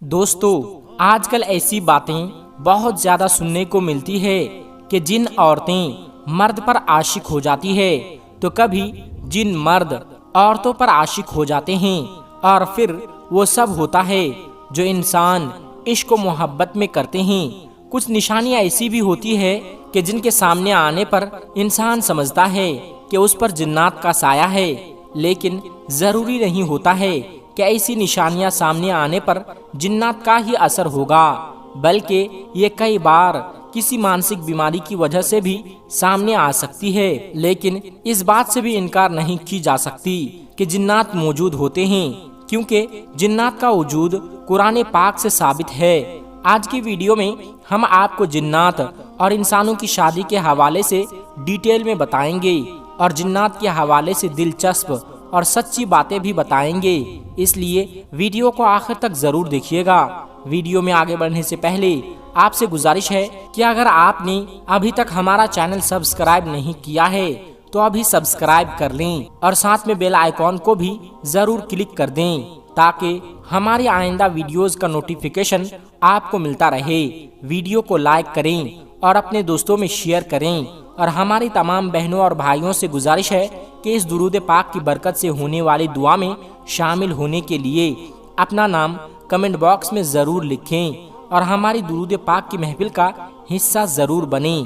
دوستو آج کل ایسی باتیں بہت زیادہ سننے کو ملتی ہے کہ جن عورتیں مرد پر عاشق ہو جاتی ہے تو کبھی جن مرد عورتوں پر عاشق ہو جاتے ہیں، اور پھر وہ سب ہوتا ہے جو انسان عشق و محبت میں کرتے ہیں۔ کچھ نشانیاں ایسی بھی ہوتی ہے کہ جن کے سامنے آنے پر انسان سمجھتا ہے کہ اس پر جنات کا سایہ ہے، لیکن ضروری نہیں ہوتا ہے کہ ایسی نشانیاں سامنے آنے پر جنات کا ہی اثر ہوگا، بلکہ یہ کئی بار کسی مانسک بیماری کی وجہ سے بھی سامنے آ سکتی ہے۔ لیکن اس بات سے بھی انکار نہیں کی جا سکتی کہ جنات موجود ہوتے ہیں، کیونکہ جنات کا وجود قرآن پاک سے ثابت ہے۔ آج کی ویڈیو میں ہم آپ کو جنات اور انسانوں کی شادی کے حوالے سے ڈیٹیل میں بتائیں گے، اور جنات کے حوالے سے دلچسپ اور سچی باتیں بھی بتائیں گے، اس لیے ویڈیو کو آخر تک ضرور دیکھیے گا۔ ویڈیو میں آگے بڑھنے سے پہلے آپ سے گزارش ہے کہ اگر آپ نے ابھی تک ہمارا چینل سبسکرائب نہیں کیا ہے تو ابھی سبسکرائب کر لیں، اور ساتھ میں بیل آئیکن کو بھی ضرور کلک کر دیں تاکہ ہماری آئندہ ویڈیوز کا نوٹیفیکیشن آپ کو ملتا رہے۔ ویڈیو کو لائک کریں اور اپنے دوستوں میں شیئر کریں، اور ہماری تمام بہنوں اور بھائیوں سے گزارش ہے کہ اس درود پاک کی برکت سے ہونے والی دعا میں شامل ہونے کے لیے اپنا نام کمنٹ باکس میں ضرور لکھیں، اور ہماری درود پاک کی محفل کا حصہ ضرور بنیں۔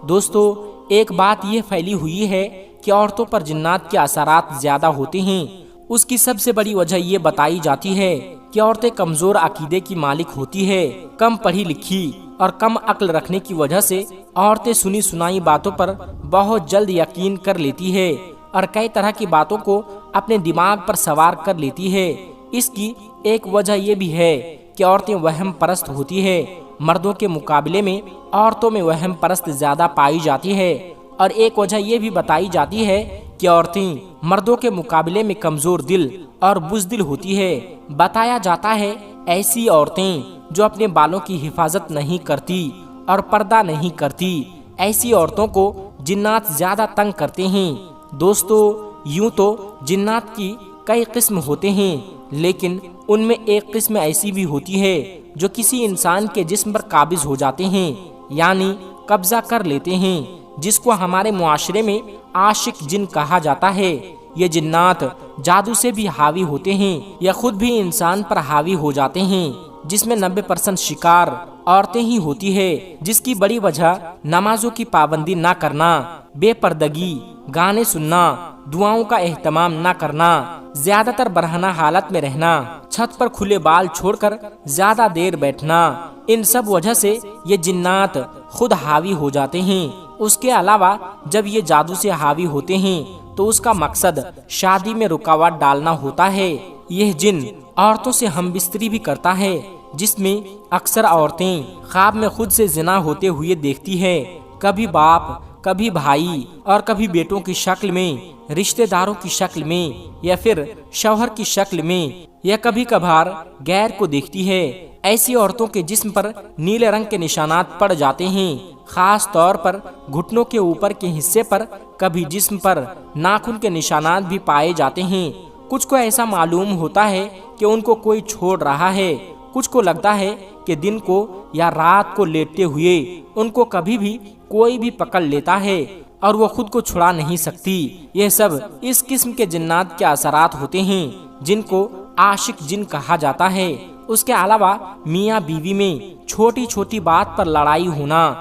دوستو ایک بات یہ پھیلی ہوئی ہے کہ عورتوں پر جنات کے اثرات زیادہ ہوتے ہیں۔ اس کی سب سے بڑی وجہ یہ بتائی جاتی ہے کہ عورتیں کمزور عقیدے کی مالک ہوتی ہے۔ کم پڑھی لکھی اور کم عقل رکھنے کی وجہ سے عورتیں سنی سنائی باتوں پر بہت جلد یقین کر لیتی ہے، اور کئی طرح کی باتوں کو اپنے دماغ پر سوار کر لیتی ہے۔ اس کی ایک وجہ یہ بھی ہے کہ عورتیں وہم پرست ہوتی ہے۔ مردوں کے مقابلے میں عورتوں میں وہم پرست زیادہ پائی جاتی ہے، اور ایک وجہ یہ بھی بتائی جاتی ہے کہ عورتیں مردوں کے مقابلے میں کمزور دل اور بزدل ہوتی ہے۔ بتایا جاتا ہے ایسی عورتیں جو اپنے بالوں کی حفاظت نہیں کرتی اور پردہ نہیں کرتی، ایسی عورتوں کو جنات زیادہ تنگ کرتے ہیں۔ دوستو یوں تو جنات کی کئی قسم ہوتے ہیں، لیکن ان میں ایک قسم ایسی بھی ہوتی ہے جو کسی انسان کے جسم پر قابض ہو جاتے ہیں، یعنی قبضہ کر لیتے ہیں، جس کو ہمارے معاشرے میں عاشق جن کہا جاتا ہے۔ یہ جنات جادو سے بھی حاوی ہوتے ہیں یا خود بھی انسان پر حاوی ہو جاتے ہیں، جس میں 90% شکار عورتیں ہی ہوتی ہے، جس کی بڑی وجہ نمازوں کی پابندی نہ کرنا، بے پردگی، گانے سننا، دعاؤں کا اہتمام نہ کرنا، زیادہ تر برہنہ حالت میں رہنا، چھت پر کھلے بال چھوڑ کر زیادہ دیر بیٹھنا، ان سب وجہ سے یہ جنات خود حاوی ہو جاتے ہیں۔ اس کے علاوہ جب یہ جادو سے حاوی ہوتے ہیں تو اس کا مقصد شادی میں رکاوٹ ڈالنا ہوتا ہے۔ یہ جن عورتوں سے ہم بستری بھی کرتا ہے، جس میں اکثر عورتیں خواب میں خود سے زنا ہوتے ہوئے دیکھتی ہے، کبھی باپ، کبھی بھائی، اور کبھی بیٹوں کی شکل میں، رشتہ داروں کی شکل میں، یا پھر شوہر کی شکل میں، یا کبھی کبھار غیر کو دیکھتی ہے۔ ایسی عورتوں کے جسم پر نیلے رنگ کے نشانات پڑ جاتے ہیں، خاص طور پر گھٹنوں کے اوپر کے حصے پر، کبھی جسم پر ناخن کے نشانات بھی پائے جاتے ہیں۔ کچھ کو ایسا معلوم ہوتا ہے کہ ان کو کوئی چھوڑ رہا ہے، کچھ کو لگتا ہے کہ دن کو یا رات کو لیٹتے ہوئے ان کو کبھی بھی کوئی بھی پکڑ لیتا ہے اور وہ خود کو چھڑا نہیں سکتی۔ یہ سب اس قسم کے جنات کے اثرات ہوتے ہیں جن کو عاشق جن کہا جاتا ہے۔ اس کے علاوہ میاں بیوی میں چھوٹی چھوٹی بات پر لڑائی ہونا،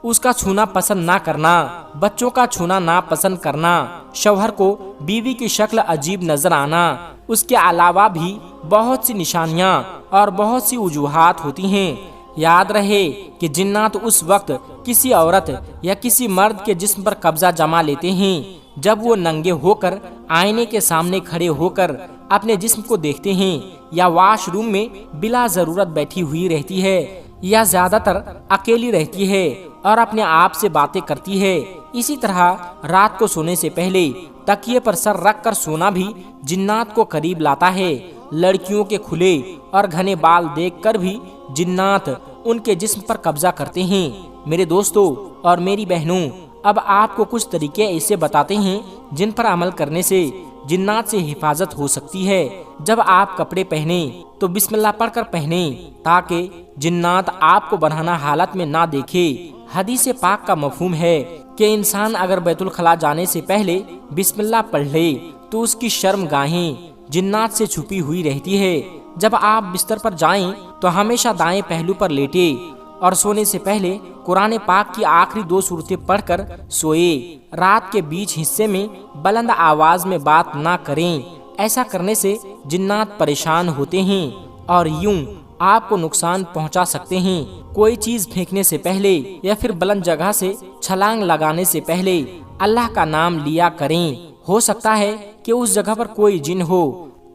اس کا چھونا پسند نہ کرنا، بچوں کا چھونا ناپسند کرنا، شوہر کو بیوی کی شکل عجیب نظر آنا، اس کے علاوہ بھی بہت سی نشانیاں اور بہت سی وجوہات ہوتی ہیں۔ یاد رہے کہ جنات اس وقت کسی عورت یا کسی مرد کے جسم پر قبضہ جما لیتے ہیں جب وہ ننگے ہو کر آئینے کے سامنے کھڑے ہو کر اپنے جسم کو دیکھتے ہیں، یا واش روم میں بلا ضرورت بیٹھی ہوئی رہتی ہے، یا زیادہ تر اکیلی رہتی ہے اور اپنے آپ سے باتیں کرتی ہے۔ اسی طرح رات کو سونے سے پہلے تکیے پر سر رکھ کر سونا بھی جنات کو قریب لاتا ہے۔ لڑکیوں کے کھلے اور گھنے بال دیکھ کر بھی جنات ان کے جسم پر قبضہ کرتے ہیں۔ میرے دوستوں اور میری بہنوں، اب آپ کو کچھ طریقے ایسے بتاتے ہیں جن پر عمل کرنے سے جنات سے حفاظت ہو سکتی ہے۔ جب آپ کپڑے پہنیں تو بسم اللہ پڑھ کر پہنیں تاکہ جنات آپ کو برہنہ حالت میں نہ دیکھے۔ حدیث پاک کا مفہوم ہے کہ انسان اگر بیت الخلاء جانے سے پہلے بسم اللہ پڑھ لے تو اس کی شرم گاہیں جنات سے چھپی ہوئی رہتی ہے۔ جب آپ بستر پر جائیں تو ہمیشہ دائیں پہلو پر لیٹے اور سونے سے پہلے قرآن پاک کی آخری 2 سورتیں پڑھ کر سوئے۔ رات کے بیچ حصے میں بلند آواز میں بات نہ کریں، ایسا کرنے سے جنات پریشان ہوتے ہیں اور یوں آپ کو نقصان پہنچا سکتے ہیں۔ کوئی چیز پھینکنے سے پہلے یا پھر بلند جگہ سے چھلانگ لگانے سے پہلے اللہ کا نام لیا کریں۔ ہو سکتا ہے کہ اس جگہ پر کوئی جن ہو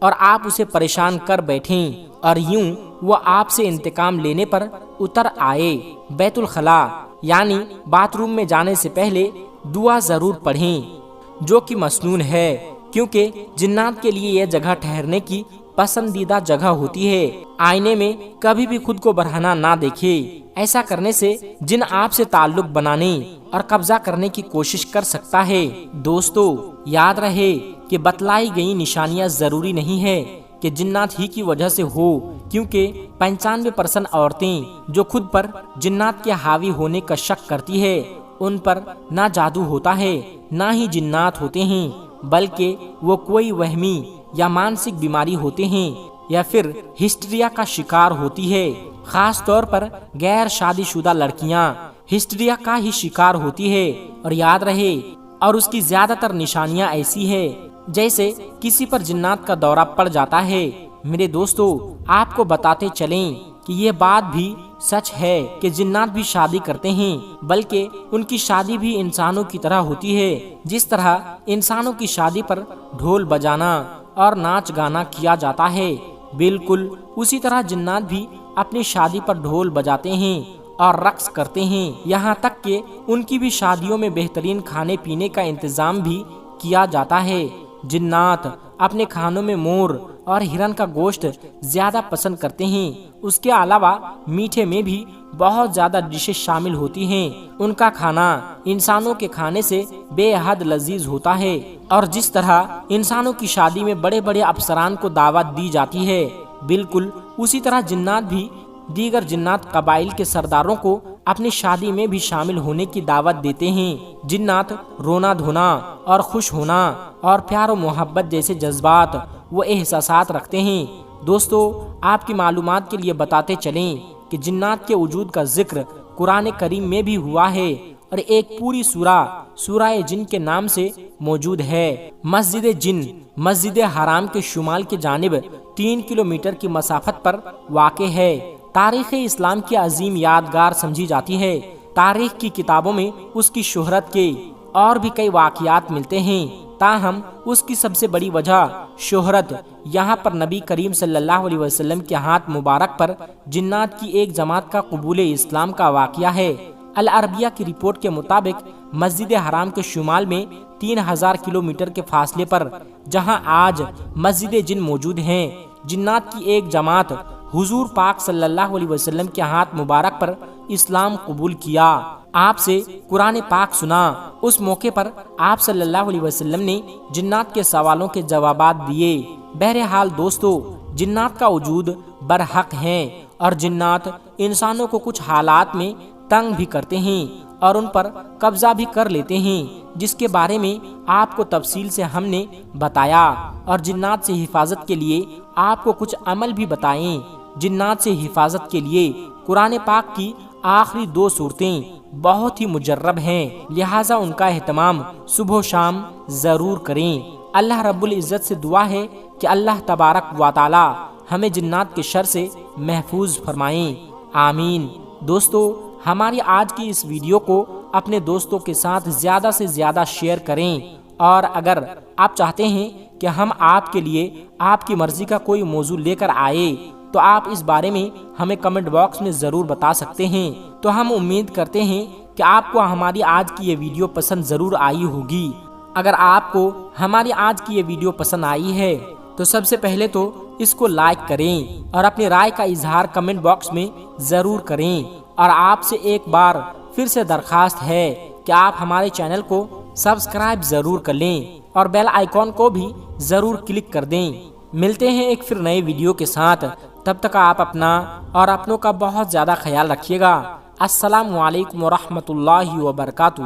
اور آپ اسے پریشان کر بیٹھیں اور یوں وہ آپ سے انتقام لینے پر اتر آئے۔ بیت الخلاء یعنی باتھ روم میں جانے سے پہلے دعا ضرور پڑھیں جو کہ مسنون ہے، کیونکہ جنات کے لیے یہ جگہ ٹھہرنے کی پسندیدہ جگہ ہوتی ہے۔ آئینے میں کبھی بھی خود کو برہنہ نہ دیکھے، ایسا کرنے سے جن آپ سے تعلق بنانے اور قبضہ کرنے کی کوشش کر سکتا ہے۔ دوستو یاد رہے کہ بتلائی گئی نشانیاں ضروری نہیں ہے کہ جنات ہی کی وجہ سے ہو، کیونکہ 95% عورتیں جو خود پر جنات کے حاوی ہونے کا شک کرتی ہے ان پر نہ جادو ہوتا ہے نہ ہی جنات ہوتے ہیں، بلکہ وہ کوئی وہمی یا مانسک بیماری ہوتے ہیں یا پھر ہسٹریا کا شکار ہوتی ہے۔ خاص طور پر غیر شادی شدہ لڑکیاں ہسٹریا کا ہی شکار ہوتی ہے۔ اور یاد رہے اور اس کی زیادہ تر نشانیاں ایسی ہے جیسے کسی پر جنات کا دورہ پڑ جاتا ہے۔ میرے دوستو آپ کو بتاتے چلیں کہ یہ بات بھی سچ ہے کہ جنات بھی شادی کرتے ہیں، بلکہ ان کی شادی بھی انسانوں کی طرح ہوتی ہے۔ جس طرح انسانوں کی شادی پر ڈھول بجانا اور ناچ گانا کیا جاتا ہے، بالکل اسی طرح جنات بھی اپنی شادی پر ڈھول بجاتے ہیں اور رقص کرتے ہیں۔ یہاں تک کہ ان کی بھی شادیوں میں بہترین کھانے پینے کا انتظام بھی کیا جاتا ہے۔ جنات اپنے کھانوں میں مور اور ہرن کا گوشت زیادہ پسند کرتے ہیں۔ اس کے علاوہ میٹھے میں بھی بہت زیادہ ڈشز شامل ہوتی ہیں۔ ان کا کھانا انسانوں کے کھانے سے بے حد لذیذ ہوتا ہے، اور جس طرح انسانوں کی شادی میں بڑے بڑے افسران کو دعوت دی جاتی ہے، بالکل اسی طرح جنات بھی دیگر جنات قبائل کے سرداروں کو اپنی شادی میں بھی شامل ہونے کی دعوت دیتے ہیں۔ جنات رونا دھونا اور خوش ہونا اور پیار و محبت جیسے جذبات و احساسات رکھتے ہیں۔ دوستو آپ کی معلومات کے لیے بتاتے چلیں کہ جنات کے وجود کا ذکر قرآن کریم میں بھی ہوا ہے اور ایک پوری سورہ جن کے نام سے موجود ہے۔ مسجد حرام کے شمال کی جانب 3 کلومیٹر کی مسافت پر واقع ہے۔ تاریخ اسلام کی عظیم یادگار سمجھی جاتی ہے۔ تاریخ کی کتابوں میں اس کی شہرت کے اور بھی کئی واقعات ملتے ہیں، تاہم اس کی سب سے بڑی وجہ شہرت یہاں پر نبی کریم صلی اللہ علیہ وسلم کے ہاتھ مبارک پر جنات کی ایک جماعت کا قبول اسلام کا واقعہ ہے۔ العربیہ کی رپورٹ کے مطابق مسجد حرام کے شمال میں 3000 کلومیٹر کے فاصلے پر جہاں آج مسجد جن موجود ہیں، جنات کی ایک جماعت حضور پاک صلی اللہ علیہ وسلم کے ہاتھ مبارک پر اسلام قبول کیا، آپ سے قرآن پاک سنا۔ اس موقع پر آپ صلی اللہ علیہ وسلم نے جنات کے سوالوں کے جوابات دیے۔ بہرحال دوستو جنات کا وجود برحق ہے اور جنات انسانوں کو کچھ حالات میں تنگ بھی کرتے ہیں اور ان پر قبضہ بھی کر لیتے ہیں، جس کے بارے میں آپ کو تفصیل سے ہم نے بتایا، اور جنات سے حفاظت کے لیے آپ کو کچھ عمل بھی بتائیں۔ جنات سے حفاظت کے لیے قرآن پاک کی آخری 2 سورتیں بہت ہی مجرب ہیں، لہٰذا ان کا اہتمام صبح و شام ضرور کریں۔ اللہ رب العزت سے دعا ہے کہ اللہ تبارک و تعالی ہمیں جنات کے شر سے محفوظ فرمائیں، آمین۔ دوستو ہماری آج کی اس ویڈیو کو اپنے دوستوں کے ساتھ زیادہ سے زیادہ شیئر کریں، اور اگر آپ چاہتے ہیں کہ ہم آپ کے لیے آپ کی مرضی کا کوئی موضوع لے کر آئے تو آپ اس بارے میں ہمیں کمنٹ باکس میں ضرور بتا سکتے ہیں۔ تو ہم امید کرتے ہیں کہ آپ کو ہماری آج کی یہ ویڈیو پسند ضرور آئی ہوگی۔ اگر آپ کو ہماری آج کی یہ ویڈیو پسند آئی ہے تو سب سے پہلے تو اس کو لائک کریں اور اپنی رائے کا اظہار کمنٹ باکس میں ضرور کریں، اور آپ سے ایک بار پھر سے درخواست ہے کہ آپ ہمارے چینل کو سبسکرائب ضرور کر لیں اور بیل آئیکن کو بھی ضرور کلک کر دیں۔ ملتے ہیں ایک پھر نئے ویڈیو کے ساتھ، تب تک آپ اپنا اور اپنوں کا بہت زیادہ خیال رکھیے گا۔ السلام علیکم ورحمۃ اللہ وبرکاتہ۔